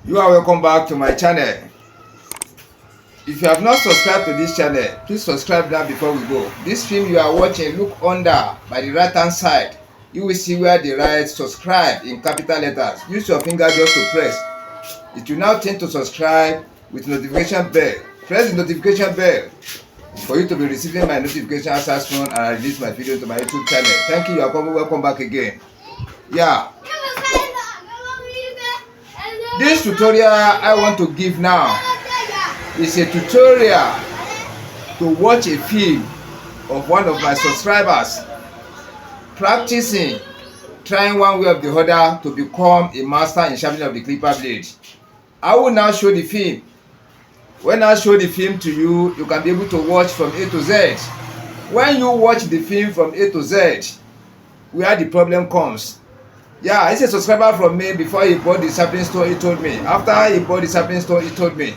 You are welcome back to my channel. If you have not subscribed to this channel, please subscribe now before we go. This film you are watching, look under by the right hand side. You will see where they write subscribe in capital letters. Use your finger just to press. It will now change to subscribe with notification bell. Press the notification bell for you to be receiving my notification as soon as I release my video to my YouTube channel. Thank you. You are welcome back again. Yeah. This tutorial I want to give now is a tutorial to watch a film of one of my subscribers practicing, trying one way or the other to become a master in sharpening of the clipper blade. I will now show the film. When I show the film to you, you can be able to watch from A to Z. When you watch the film from A to Z, where the problem comes. Yeah, it's a subscriber from me. Before he bought the sharpening stone, he told me. After he bought the sharpening stone, he told me.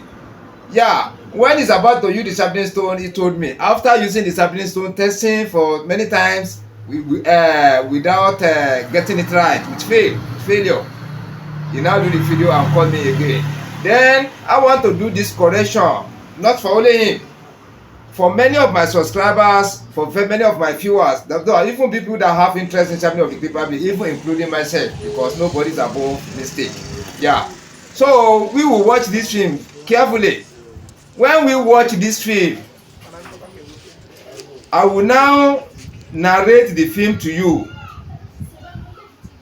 Yeah, when he's about to use the sharpening stone, he told me. After using the sharpening stone, testing for many times without getting it right, with failure. He now do the video and call me again. Then I want to do this correction, not for only him, for many of my subscribers, for many of my viewers, even people that have interest in sharpening of the clipper blade, even including myself, because nobody's above mistake. Yeah. So we will watch this film carefully. When we watch this film, I will now narrate the film to you.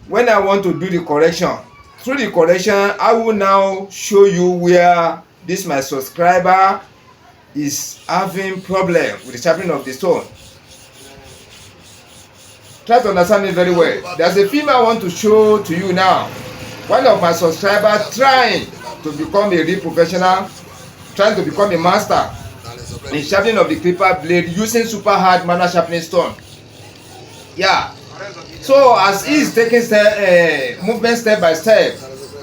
When I want to do the correction, through the correction, I will now show you where this my subscriber is having problem with the sharpening of the stone. Try to understand me very well. There's a film I want to show to you now. One of my subscribers trying to become a real professional, trying to become a master in sharpening of the clipper blade using super hard manual sharpening stone. Yeah. So as he is taking movement step by step,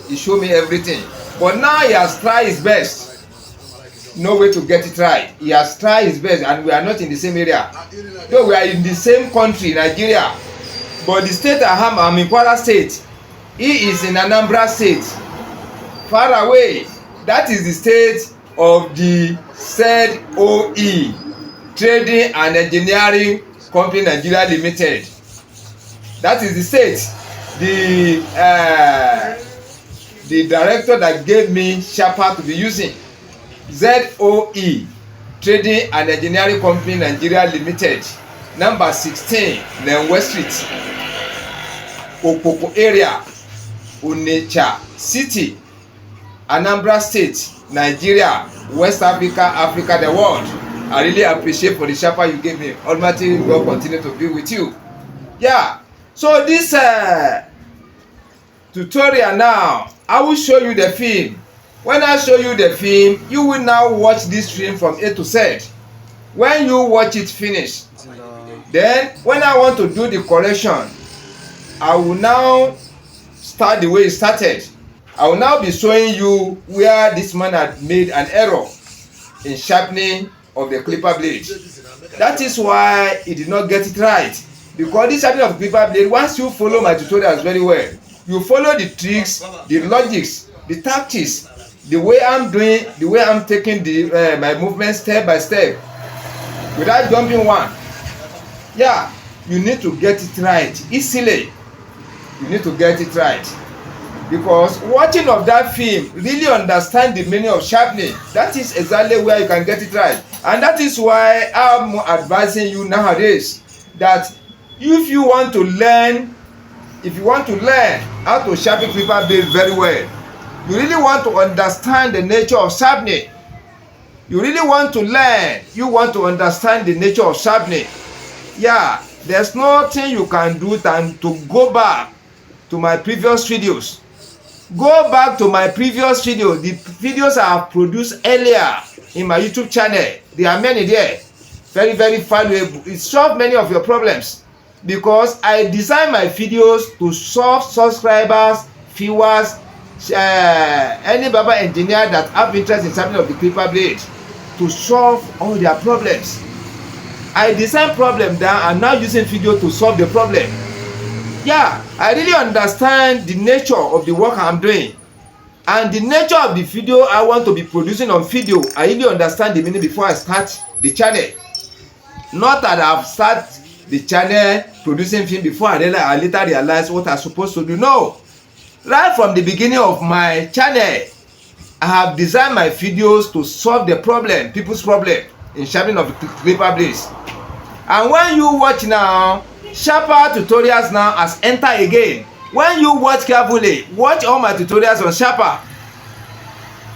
he showed me everything. But now he has tried his best. No way to get it right. He has tried his best, and we are not in the same area. Though we are in the same country, Nigeria, but the state I'm in Kwara State. He is in Anambra State, far away. That is the state of the said OE, Trading and Engineering Company Nigeria Limited. That is the state. The director that gave me sharper to be using. ZOE, Trading and Engineering Company Nigeria Limited, number 16, Nenwe Street, Okpoko area, Onitsha City, Anambra State, Nigeria, West Africa, Africa, the world. I really appreciate for the sharper you gave me. Almighty God continue to be with you. Yeah, so this tutorial now, I will show you the film. When I show you the film, you will now watch this film from A to Z. When you watch it finish, then when I want to do the correction, I will now start the way it started. I will now be showing you where this man had made an error in sharpening of the clipper blade. That is why he did not get it right. Because this sharpening of the clipper blade, once you follow my tutorials very well, you follow the tricks, the logics, the tactics, the way I'm doing, the way I'm taking my movement step by step, without jumping one. Yeah, you need to get it right easily. You need to get it right, because watching of that film, really understand the meaning of sharpening. That is exactly where you can get it right, and that is why I'm advising you nowadays that if you want to learn how to sharpen clipper blade very well, you really want to understand the nature of sharpening. You really want to learn. You want to understand the nature of sharpening. Yeah, there's nothing you can do than to go back to my previous videos. Go back to my previous videos. The videos I have produced earlier in my YouTube channel. There are many there. Very, very valuable. It solves many of your problems, because I design my videos to solve subscribers, viewers, any barber engineer that have interest in sharpening of the clipper blade, to solve all their problems. I design problem down and now using video to solve the problem. Yeah, I really understand the nature of the work I'm doing. And the nature of the video I want to be producing on video, I really understand the meaning before I start the channel. Not that I've started the channel producing film before I later realize what I'm supposed to do. No. Right from the beginning of my channel, I have designed my videos to solve the problem, people's problem in sharpening of the clipper blades. And when you watch now, sharper tutorials now has entered again. When you watch carefully, watch all my tutorials on sharper,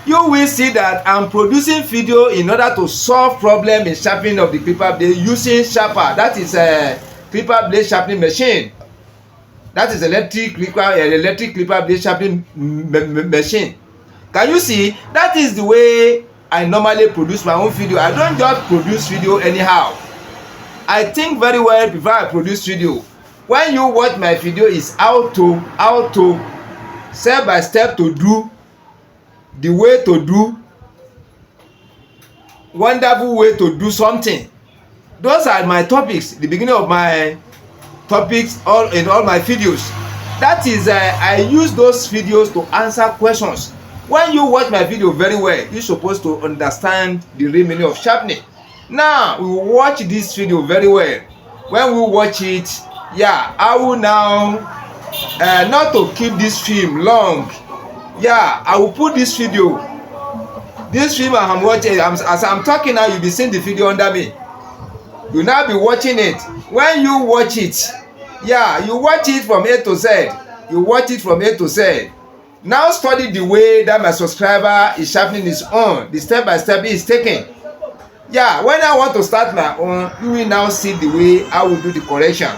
you will see that I'm producing video in order to solve problem in sharpening of the clipper blade using sharper. That is a clipper blade sharpening machine. That is electric clipper blade sharpening machine. Can you see? That is the way I normally produce my own video. I don't just produce video anyhow. I think very well before I produce video. When you watch my video, is how to step by step to do, the way to do, wonderful way to do something. Those are my topics, the beginning of my topics in all my videos. That is I use those videos to answer questions. When you watch my video very well, you're supposed to understand the real meaning of sharpening. Now we will watch this video very well. When we watch it, yeah, I will now not to keep this film long. Yeah, I will put this video. This film I'm watching, as I'm talking now, you'll be seeing the video under me. You'll now be watching it. When you watch it, yeah, you watch it from A to Z. You watch it from A to Z. Now study the way that my subscriber is sharpening his own, the step by step he is taking. Yeah, when I want to start my own, you will now see the way I will do the correction.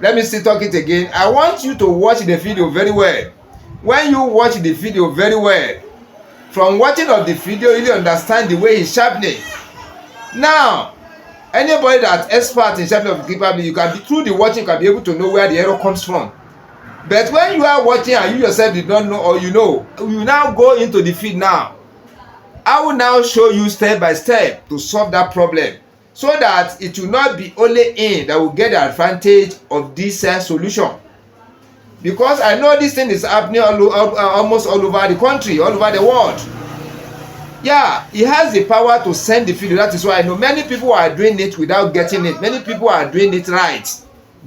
Let me still talk it again. I want you to watch the video very well. When you watch the video very well, from watching of the video, you really understand the way he's sharpening. Now, anybody that's expert in sharpening of the clipper blade, you can be through the watching, you can be able to know where the error comes from. But when you are watching and you yourself did not know, or you know, you now go into the feed now. I will now show you step by step to solve that problem, so that it will not be only in that will get the advantage of this solution. Because I know this thing is happening almost all over the country, all over the world. Yeah, he has the power to send the video. That is why I know many people are doing it without getting it. Many people are doing it right,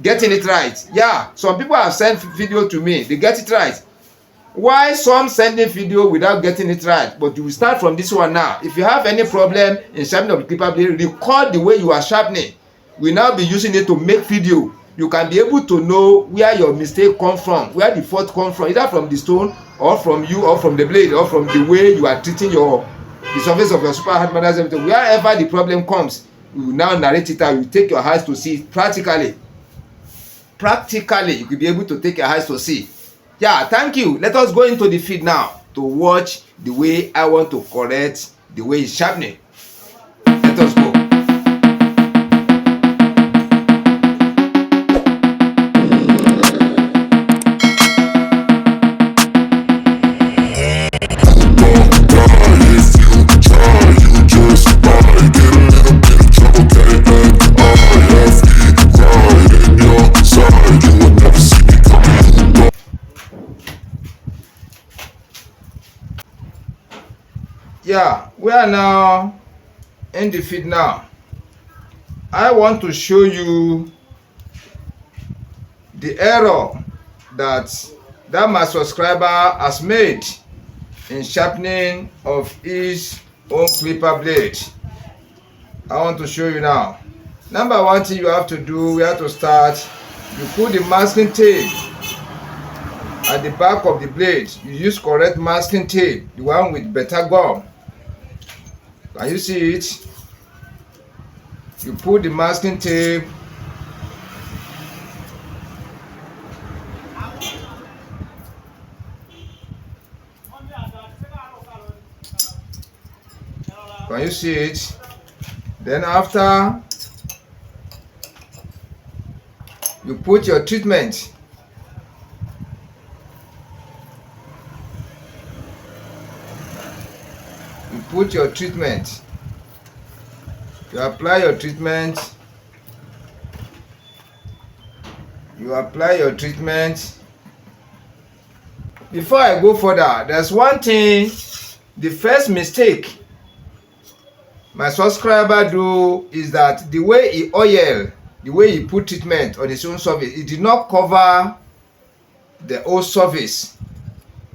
getting it right. Yeah, some people have sent video to me, they get it right. Why some sending video without getting it right? But you will start from this one now. If you have any problem in sharpening of the clipper blade, record the way you are sharpening. We will now be using it to make video. You can be able to know where your mistake come from, where the fault come from, either from the stone or from you or from the blade or from the way you are treating the surface of your super hard manners. Wherever the problem comes, you will now narrate it out. You take your eyes to see it practically. Practically, you will be able to take your eyes to see. Yeah, thank you. Let us go into the feed now to watch the way I want to correct the way it's sharpening. Let us go. Yeah, we are now in the feed now. I want to show you the error that my subscriber has made in sharpening of his own clipper blade. I want to show you now. Number one thing you have to do, we have to start. You put the masking tape at the back of the blade. You use correct masking tape, the one with better gum. Can you see it? You put the masking tape can you see it? Then after, you put your treatment. You put your treatment. You apply your treatment. You apply your treatment. before I go further, there's one thing, the first mistake my subscriber do is that the way he oil, the way he put treatment on his own surface, it did not cover the whole surface.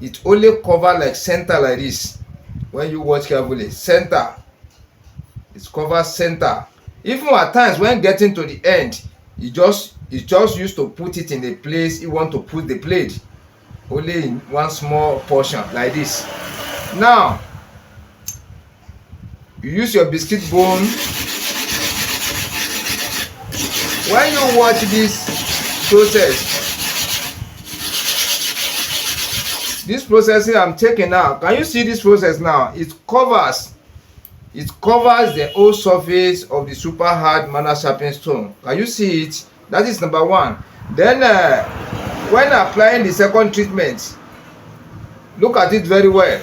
It only cover like center like this. When you watch carefully, center, it's cover center. Even at times when getting to the end, he just used to put it in a place he want to put the blade, only in one small portion like this. Now you use your biscuit bone. When you watch this processing I'm taking now, can you see this process now? It covers the whole surface of the super hard manual sharpening stone. Can you see it? That is number one. Then when applying the second treatment, look at it very well.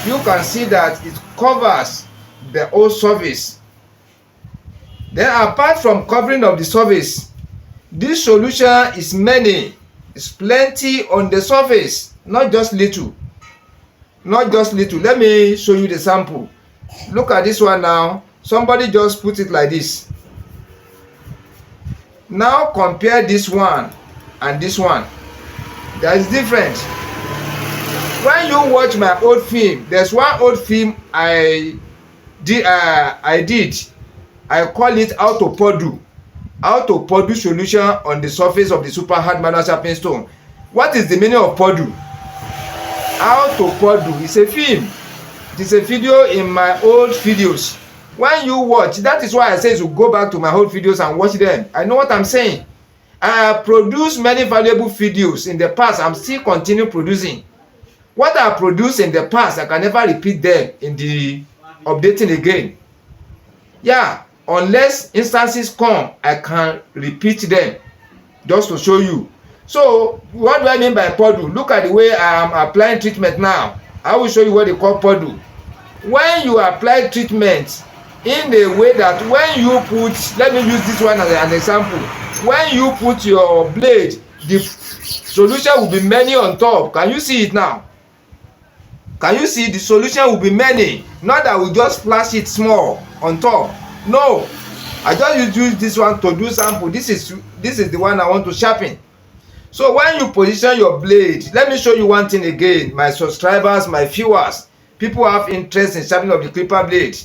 You can see that it covers the whole surface. Then apart from covering of the surface, this solution is many, it's plenty on the surface, not just little. Not just little. Let me show you the sample. Look at this one now. Somebody just put it like this. Now compare this one and this one. There is difference. When you watch my old film, there's one old film I did. I call it how to Purdue solution on the surface of the super hard manual sharpening stone. What is the meaning of Purdue? How to Purdue is a film. It is a video in my old videos. When you watch, that is why I say you go back to my old videos and watch them. I know what I'm saying. I have produced many valuable videos in the past. I'm still continue producing. What I produced in the past, I can never repeat them in the updating again. Yeah, unless instances come, I can repeat them just to show you. So what do I mean by Purdue? Look at the way I am applying treatment now. I will show you what they call Purdue. When you apply treatment in the way that when you put, let me use this one as an example. When you put your blade, the solution will be many on top. Can you see it now? Can you see the solution will be many? Not that we just splash it small on top. No, I just use this one to do sample. This is the one I want to sharpen. So when you position your blade, let me show you one thing again, my subscribers, my viewers, people who have interest in sharpening of the clipper blade.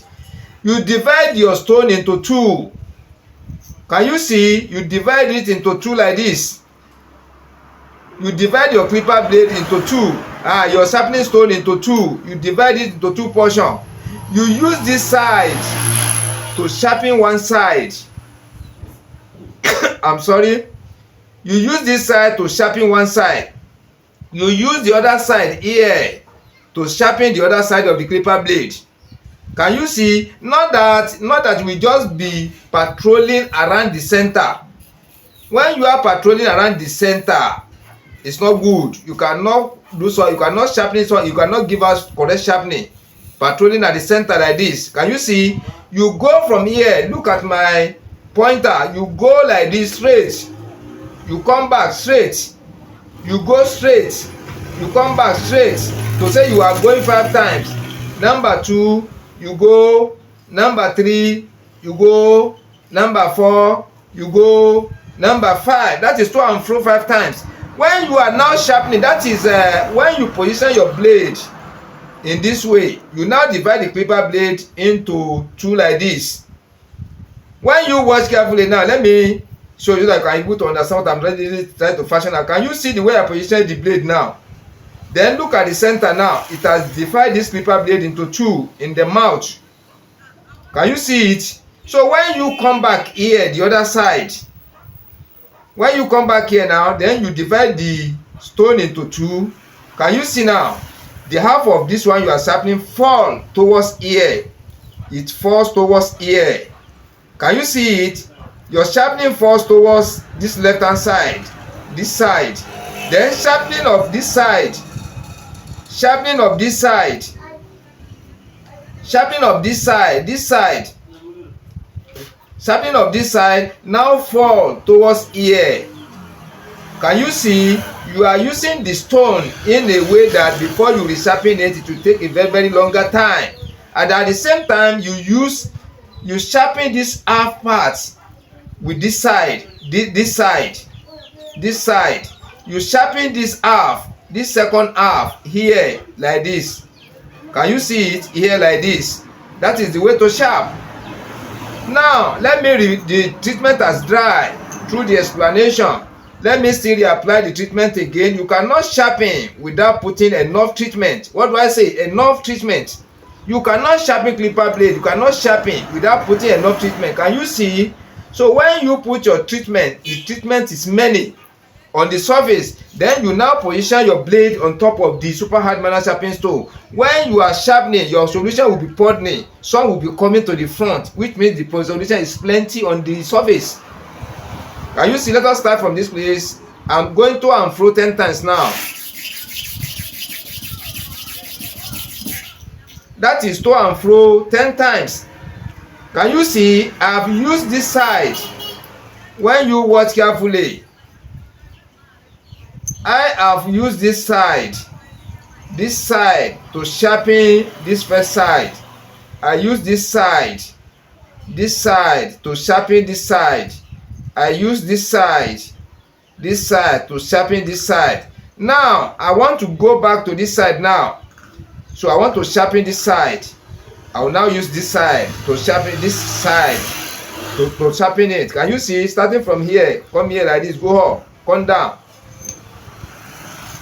You divide your stone into two. Can you see? You divide it into two like this. You divide your clipper blade into two. Your sharpening stone into two. You divide it into two portions. You use this side to sharpen one side. I'm sorry. You use this side to sharpen one side. You use the other side here to sharpen the other side of the clipper blade. Can you see? Not that we just be patrolling around the center. When you are patrolling around the center, it's not good. You cannot do so. You cannot sharpen so. You cannot give us correct sharpening. Patrolling at the center like this. Can you see? You go from here. Look at my pointer. You go like this straight. You come back straight. You go straight. You come back straight. To say you are going 5 times. Number 2, you go. Number 3, you go. Number 4, you go. Number 5. That is to and fro 5 times. When you are now sharpening, that is when you position your blade in this way. You now divide the clipper blade into 2 like this. When you watch carefully now, let me show you that I can able to understand what I'm really trying to fashion. Now, can you see the way I position the blade now? Then look at the center now. It has divided this clipper blade into 2 in the mouth. Can you see it? So when you come back here, the other side, when you come back here now, then you divide the stone into 2. Can you see now? The half of this one you are sharpening fall towards here. It falls towards here. Can you see it? Your sharpening falls towards this left hand side, this side. Then sharpening of this side, sharpening of this side, sharpening of this side, this side, sharpening of this side now fall towards here. Can you see? you are using the stone in a way that before you resharpen it, it will take a very longer time. And at the same time, you sharpen this half part with this side, this side. You sharpen this half, this second half here like this. Can you see it here like this? That is the way to sharp. Now let me read the treatment as dry through the explanation. Let me still reapply the treatment again. You cannot sharpen without putting enough treatment. What do I say? Enough treatment. You cannot sharpen clipper blade. You cannot sharpen without putting enough treatment. Can you see? So when you put your treatment, the treatment is many on the surface. Then you now position your blade on top of the super hard manual sharpening stone. When you are sharpening, your solution will be pouring. Some will be coming to the front, which means the solution is plenty on the surface. Can you see? Let us start from this place. I'm going to and fro 10 times now. That is to and fro 10 times. Can you see? I have used this side. When you watch carefully, I have used this side to sharpen this first side. I use this side to sharpen this side. I use this side to sharpen this side. Now I want to go back to this side now. So I want to sharpen this side. I will now use this side to sharpen this side to sharpen it. Can you see? Starting from here, come here like this, go up, come down.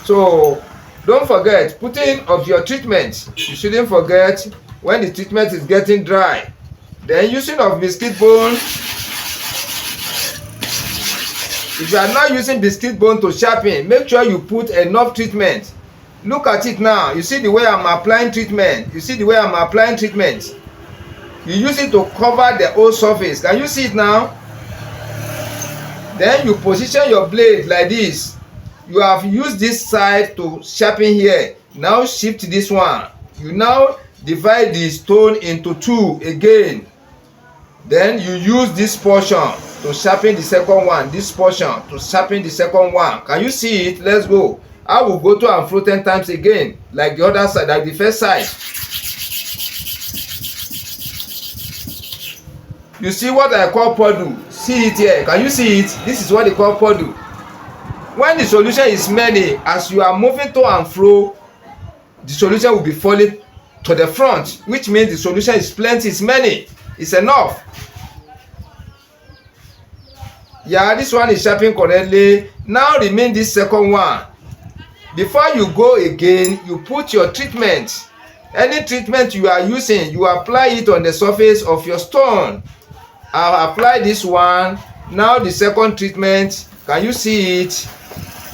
So don't forget putting of your treatment. You shouldn't forget when the treatment is getting dry. Then using of biscuit bone. If you are not using biscuit bone to sharpen, make sure you put enough treatment. Look at it now. You see the way I'm applying treatment. You use it to cover the whole surface. Can you see it now? Then you position your blade like this. You have used this side to sharpen here. Now shift this one. You now divide the stone into two again. Then you use this portion to sharpen the second one. This portion to sharpen the second one. Can you see it? Let's go. I will go to and fro 10 times again, like the other side, like the first side. You see what I call podu? See it here. Can you see it? This is what they call podu. When the solution is many, as you are moving to and fro, the solution will be falling to the front, which means the solution is plenty, it's many, it's enough. Yeah, this one is sharpened correctly. Now remain this second one. Before you go again, you put your treatment. Any treatment you are using, you apply it on the surface of your stone. I've applied this one. Now the second treatment, can you see it?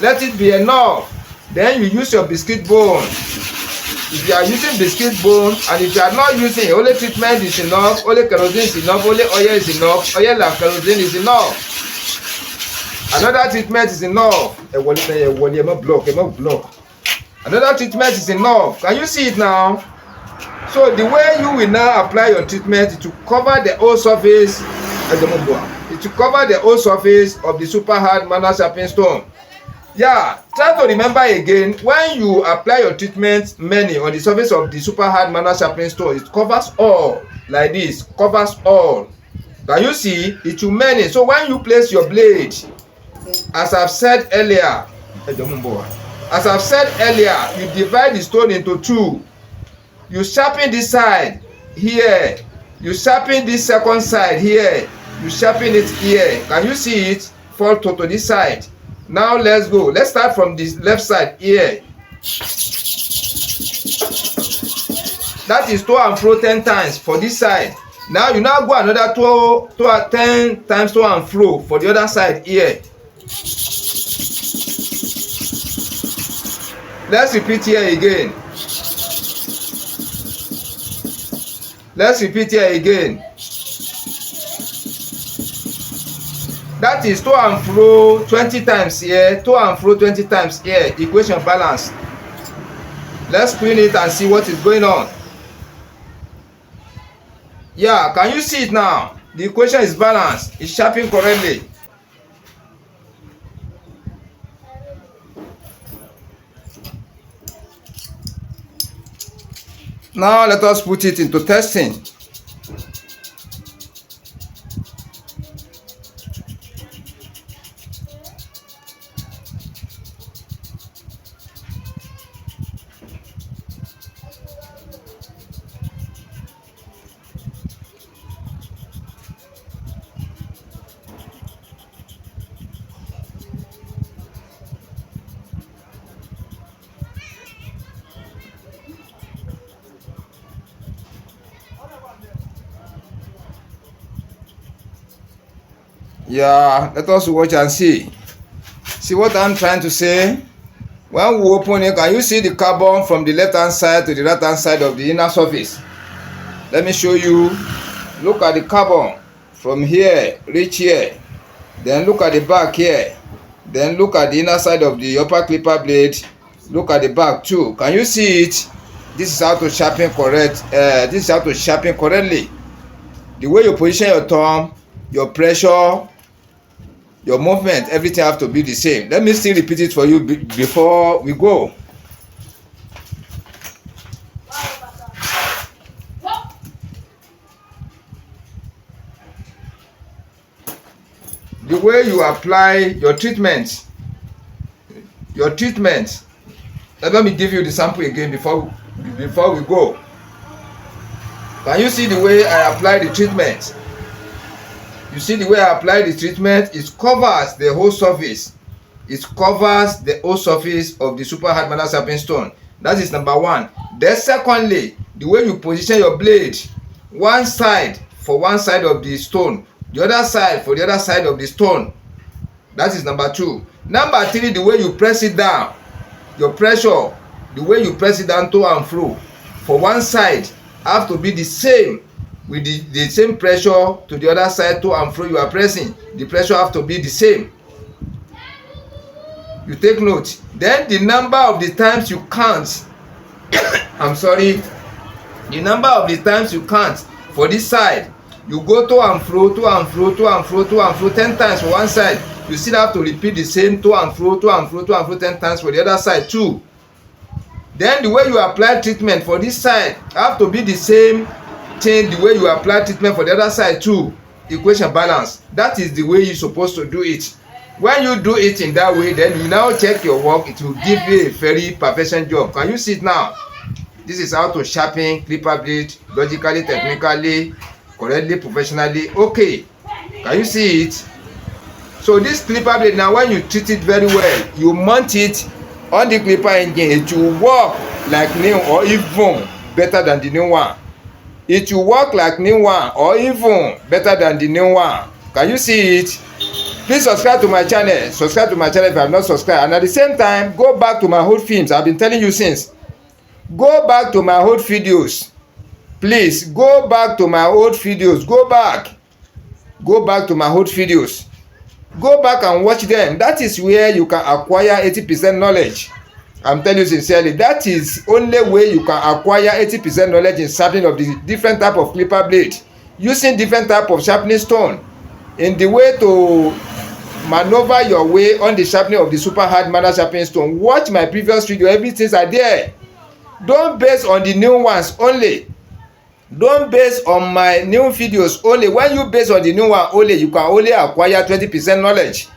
Let it be enough. Then you use your biscuit bone. If you are using biscuit bone, and if you are not using, only treatment is enough, only kerosene is enough, only oil is enough, oil and kerosene is enough. Another treatment is enough. Another treatment is enough. Can you see it now? So the way you will now apply your treatment to cover the whole surface, to cover the whole surface of the super hard manual sharpening stone. Yeah, try to remember again, when you apply your treatment many on the surface of the super hard manual sharpening stone, it covers all like this, covers all. Can you see? It will many. So when you place your blade, as I've said earlier, you divide the stone into two. You sharpen this side here. You sharpen this second side here. You sharpen it here. Can you see it? Fall to this side. Now let's go. Let's start from this left side here. That is to and fro 10 times for this side. Now you now go another 10 times to and fro for the other side here. Let's repeat here again. Let's repeat here again. That is to and fro 20 times here, to and fro 20 times here. Equation balance. Let's screen it and see what is going on. Yeah, can you see it now? The equation is balanced. It's sharpened correctly. Now let us put it into testing. Yeah, let us watch and see. See what I'm trying to say? When we open it, can you see the carbon from the left hand side to the right hand side of the inner surface? Let me show you. Look at the carbon from here, reach here. Then look at the back here. Then look at the inner side of the upper clipper blade. Look at the back too. Can you see it? This is how to sharpen correct. This is how to sharpen correctly. The way you position your thumb, your pressure, your movement, everything have to be the same. Let me still repeat it for you before we go. The way you apply your treatment. Let me give you the sample again before we go. Can you see the way I apply the treatment? You see the way I apply the treatment? It covers the whole surface. It covers the whole surface of the super hard manual sharpening stone. That is number one. Then secondly, the way you position your blade, one side for one side of the stone, the other side for the other side of the stone. That is number two. Number three, the way you press it down, your pressure, the way you press it down to and fro for one side have to be the same with the same pressure to the other side to and fro you are pressing. The pressure have to be the same. You take note. Then the number of the times you count I'm sorry, the number of the times you count for this side, you go to and fro, to and fro, to and fro, to and fro 10 times for one side. You still have to repeat the same to and fro, to and fro, to and fro 10 times for the other side too. Then the way you apply treatment for this side have to be the same thing the way you apply treatment for the other side too. Equation balance. That is the way you're supposed to do it. When you do it in that way, then you now check your work. It will give you a very perfection job. Can you see it now? This is how to sharpen clipper blade logically, technically, correctly, professionally. Okay, can you see it? So this clipper blade now, when you treat it very well, you mount it on the clipper engine. It will work like new or even better than the new one. It will work like new one or even better than the new one. Can you see it? Please subscribe to my channel. Subscribe to my channel if you have not subscribed. And at the same time, go back to my old films. I've been telling you since. Go back to my old videos. Please go back to my old videos. Go back to my old videos. Go back and watch them. That is where you can acquire 80% knowledge. I'm telling you sincerely, that is only way you can acquire 80% knowledge in sharpening of the different type of clipper blade, using different type of sharpening stone, in the way to maneuver your way on the sharpening of the super hard manual sharpening stone. Watch my previous video, everything are there. Don't base on the new ones only. Don't base on my new videos only. When you base on the new one only, you can only acquire 20% knowledge.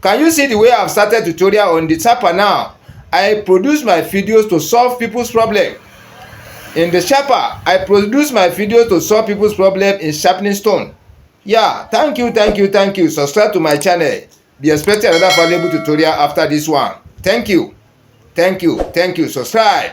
Can you see the way I've started tutorial on the Sharper now? I produce my videos to solve people's problem. In the Sharper, I produce my videos to solve people's problem in sharpening stone. Yeah, thank you. Subscribe to my channel. Be expecting another valuable tutorial after this one. Thank you. Subscribe.